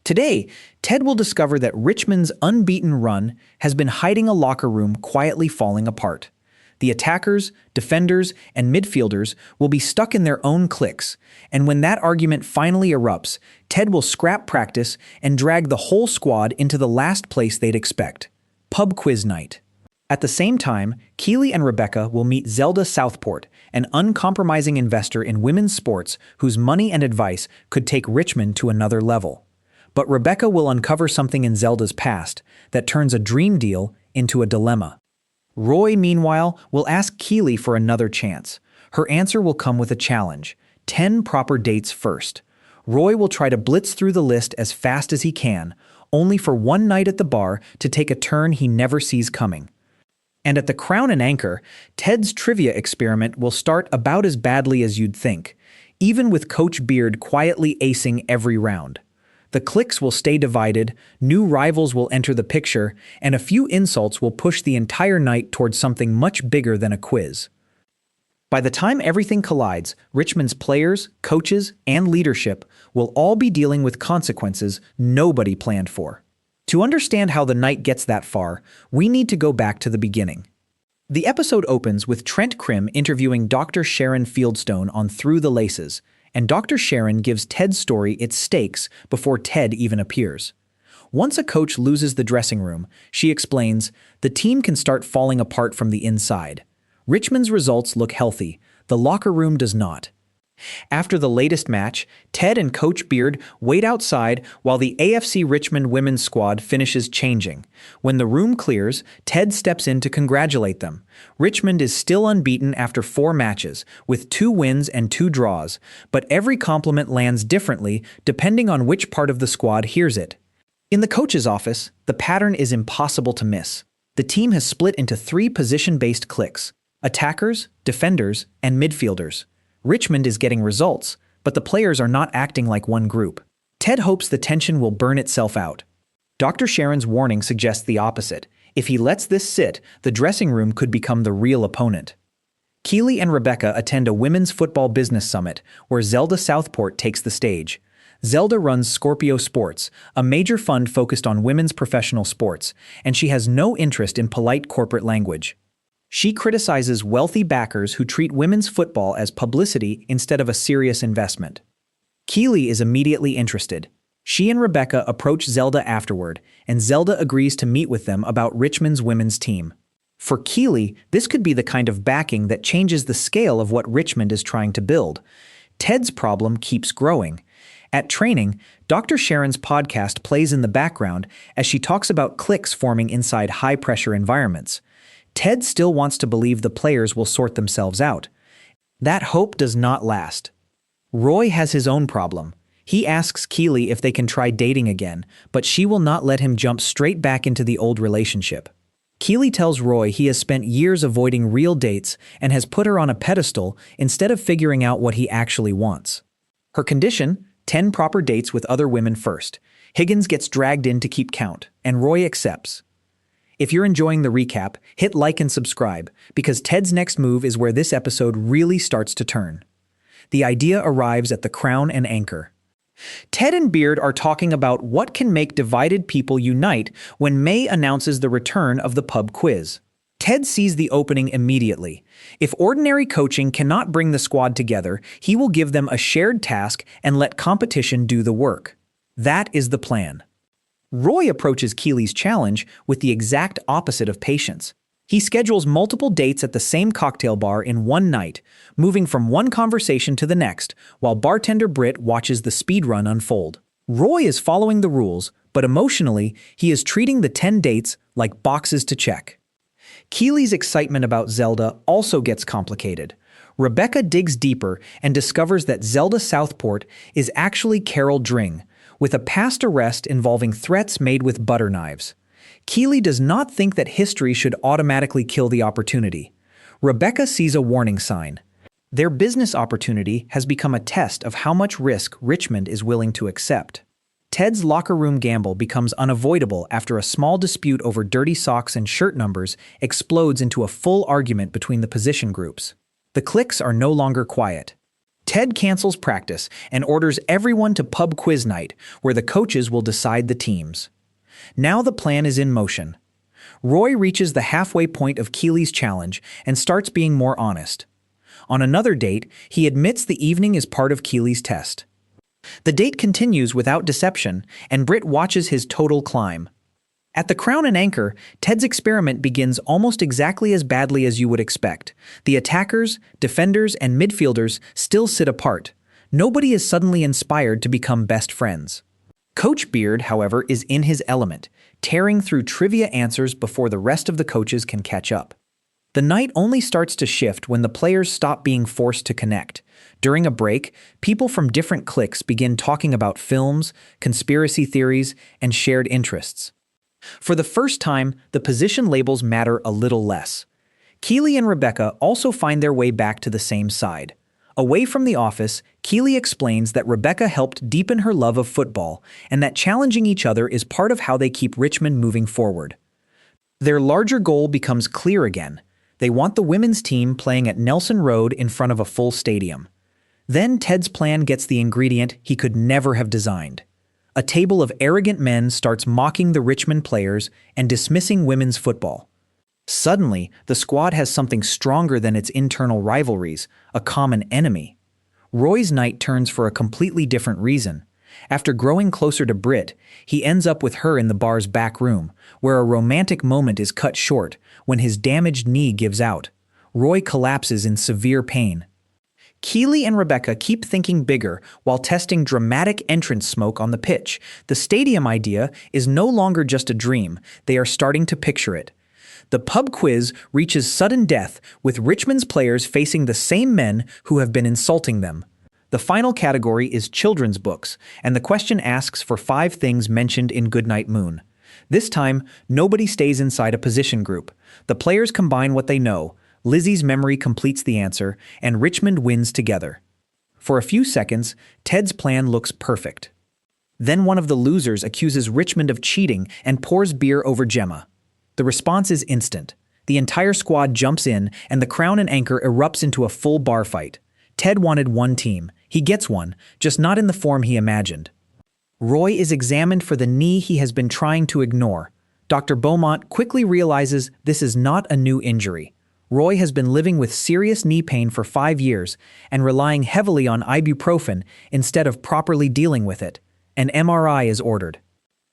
Today, Ted will discover that Richmond's unbeaten run has been hiding a locker room quietly falling apart. The attackers, defenders, and midfielders will be stuck in their own cliques, and when that argument finally erupts, Ted will scrap practice and drag the whole squad into the last place they'd expect: pub quiz night. At the same time, Keeley and Rebecca will meet Zelda Southport, an uncompromising investor in women's sports whose money and advice could take Richmond to another level. But Rebecca will uncover something in Zelda's past that turns a dream deal into a dilemma. Roy, meanwhile, will ask Keeley for another chance. Her answer will come with a challenge: 10 proper dates first. Roy will try to blitz through the list as fast as he can, only for one night at the bar to take a turn he never sees coming. And at the Crown and Anchor, Ted's trivia experiment will start about as badly as you'd think, even with Coach Beard quietly acing every round. The cliques will stay divided, new rivals will enter the picture, and a few insults will push the entire night towards something much bigger than a quiz. By the time everything collides, Richmond's players, coaches, and leadership will all be dealing with consequences nobody planned for. To understand how the night gets that far, we need to go back to the beginning. The episode opens with Trent Crimm interviewing Dr. Sharon Fieldstone on Through the Laces, and Dr. Sharon gives Ted's story its stakes before Ted even appears. Once a coach loses the dressing room, she explains, the team can start falling apart from the inside. Richmond's results look healthy, the locker room does not. After the latest match, Ted and Coach Beard wait outside while the AFC Richmond women's squad finishes changing. When the room clears, Ted steps in to congratulate them. Richmond is still unbeaten after 4 matches, with 2 wins and 2 draws, but every compliment lands differently depending on which part of the squad hears it. In the coach's office, the pattern is impossible to miss. The team has split into 3 position-based cliques: attackers, defenders, and midfielders. Richmond is getting results, but the players are not acting like one group. Ted hopes the tension will burn itself out. Dr. Sharon's warning suggests the opposite. If he lets this sit, the dressing room could become the real opponent. Keeley and Rebecca attend a women's football business summit, where Zelda Southport takes the stage. Zelda runs Scorpio Sports, a major fund focused on women's professional sports, and she has no interest in polite corporate language. She criticizes wealthy backers who treat women's football as publicity instead of a serious investment. Keeley is immediately interested. She and Rebecca approach Zelda afterward, and Zelda agrees to meet with them about Richmond's women's team. For Keeley, this could be the kind of backing that changes the scale of what Richmond is trying to build. Ted's problem keeps growing. At training, Dr. Sharon's podcast plays in the background as she talks about cliques forming inside high-pressure environments. Ted still wants to believe the players will sort themselves out. That hope does not last. Roy has his own problem. He asks Keeley if they can try dating again, but she will not let him jump straight back into the old relationship. Keeley tells Roy he has spent years avoiding real dates and has put her on a pedestal instead of figuring out what he actually wants. Her condition: 10 proper dates with other women first. Higgins gets dragged in to keep count, and Roy accepts. If you're enjoying the recap, hit like and subscribe, because Ted's next move is where this episode really starts to turn. The idea arrives at the Crown and Anchor. Ted and Beard are talking about what can make divided people unite when May announces the return of the pub quiz. Ted sees the opening immediately. If ordinary coaching cannot bring the squad together, he will give them a shared task and let competition do the work. That is the plan. Roy approaches Keeley's challenge with the exact opposite of patience. He schedules multiple dates at the same cocktail bar in one night, moving from one conversation to the next, while bartender Britt watches the speedrun unfold. Roy is following the rules, but emotionally, he is treating the 10 dates like boxes to check. Keeley's excitement about Zelda also gets complicated. Rebecca digs deeper and discovers that Zelda Southport is actually Carol Dring, with a past arrest involving threats made with butter knives. Keeley does not think that history should automatically kill the opportunity. Rebecca sees a warning sign. Their business opportunity has become a test of how much risk Richmond is willing to accept. Ted's locker room gamble becomes unavoidable after a small dispute over dirty socks and shirt numbers explodes into a full argument between the position groups. The cliques are no longer quiet. Ted cancels practice and orders everyone to pub quiz night, where the coaches will decide the teams. Now the plan is in motion. Roy reaches the halfway point of Keeley's challenge and starts being more honest. On another date, he admits the evening is part of Keeley's test. The date continues without deception, and Britt watches his total climb. At the Crown and Anchor, Ted's experiment begins almost exactly as badly as you would expect. The attackers, defenders, and midfielders still sit apart. Nobody is suddenly inspired to become best friends. Coach Beard, however, is in his element, tearing through trivia answers before the rest of the coaches can catch up. The night only starts to shift when the players stop being forced to connect. During a break, people from different cliques begin talking about films, conspiracy theories, and shared interests. For the first time, the position labels matter a little less. Keeley and Rebecca also find their way back to the same side. Away from the office, Keeley explains that Rebecca helped deepen her love of football and that challenging each other is part of how they keep Richmond moving forward. Their larger goal becomes clear again. They want the women's team playing at Nelson Road in front of a full stadium. Then Ted's plan gets the ingredient he could never have designed. A table of arrogant men starts mocking the Richmond players and dismissing women's football. Suddenly, the squad has something stronger than its internal rivalries, a common enemy. Roy's night turns for a completely different reason. After growing closer to Britt, he ends up with her in the bar's back room, where a romantic moment is cut short when his damaged knee gives out. Roy collapses in severe pain. Keeley and Rebecca keep thinking bigger while testing dramatic entrance smoke on the pitch. The stadium idea is no longer just a dream, they are starting to picture it. The pub quiz reaches sudden death, with Richmond's players facing the same men who have been insulting them. The final category is children's books, and the question asks for 5 things mentioned in Goodnight Moon. This time, nobody stays inside a position group. The players combine what they know. Lizzie's memory completes the answer, and Richmond wins together. For a few seconds, Ted's plan looks perfect. Then one of the losers accuses Richmond of cheating and pours beer over Gemma. The response is instant. The entire squad jumps in, and the Crown and Anchor erupts into a full bar fight. Ted wanted one team. He gets one, just not in the form he imagined. Roy is examined for the knee he has been trying to ignore. Dr. Beaumont quickly realizes this is not a new injury. Roy has been living with serious knee pain for 5 years and relying heavily on ibuprofen instead of properly dealing with it. An MRI is ordered.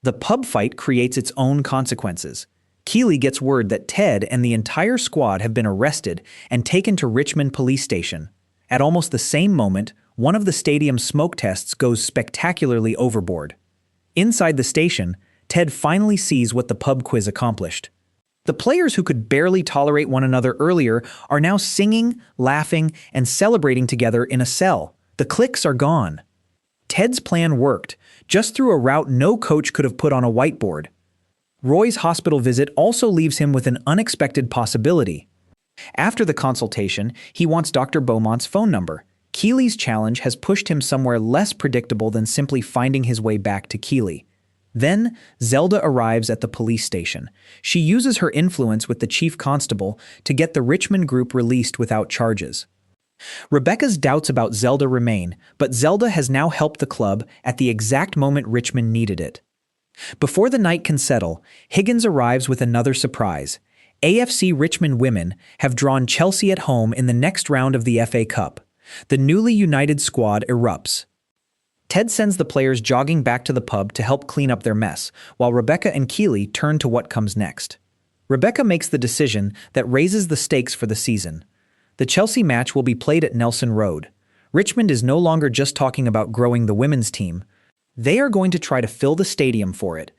The pub fight creates its own consequences. Keeley gets word that Ted and the entire squad have been arrested and taken to Richmond Police Station. At almost the same moment, one of the stadium's smoke tests goes spectacularly overboard. Inside the station, Ted finally sees what the pub quiz accomplished. The players who could barely tolerate one another earlier are now singing, laughing, and celebrating together in a cell. The cliques are gone. Ted's plan worked, just through a route no coach could have put on a whiteboard. Roy's hospital visit also leaves him with an unexpected possibility. After the consultation, he wants Dr. Beaumont's phone number. Keeley's challenge has pushed him somewhere less predictable than simply finding his way back to Keeley. Then, Zelda arrives at the police station. She uses her influence with the chief constable to get the Richmond group released without charges. Rebecca's doubts about Zelda remain, but Zelda has now helped the club at the exact moment Richmond needed it. Before the night can settle, Higgins arrives with another surprise. AFC Richmond women have drawn Chelsea at home in the next round of the FA Cup. The newly united squad erupts. Ted sends the players jogging back to the pub to help clean up their mess, while Rebecca and Keeley turn to what comes next. Rebecca makes the decision that raises the stakes for the season. The Chelsea match will be played at Nelson Road. Richmond is no longer just talking about growing the women's team. They are going to try to fill the stadium for it.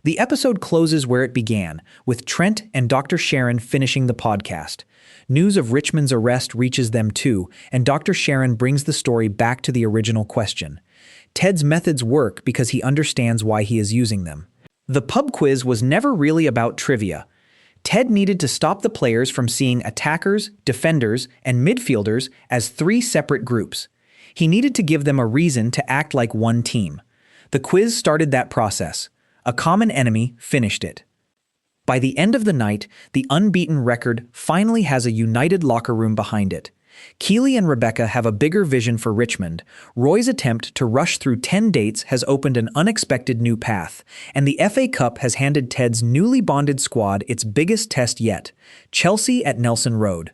The episode closes where it began, with Trent and Dr. Sharon finishing the podcast. News of Richmond's arrest reaches them too, and Dr. Sharon brings the story back to the original question. Ted's methods work because he understands why he is using them. The pub quiz was never really about trivia. Ted needed to stop the players from seeing attackers, defenders, and midfielders as 3 separate groups. He needed to give them a reason to act like one team. The quiz started that process. A common enemy finished it. By the end of the night, the unbeaten record finally has a united locker room behind it. Keeley and Rebecca have a bigger vision for Richmond. Roy's attempt to rush through 10 dates has opened an unexpected new path, and the FA Cup has handed Ted's newly bonded squad its biggest test yet: Chelsea at Nelson Road.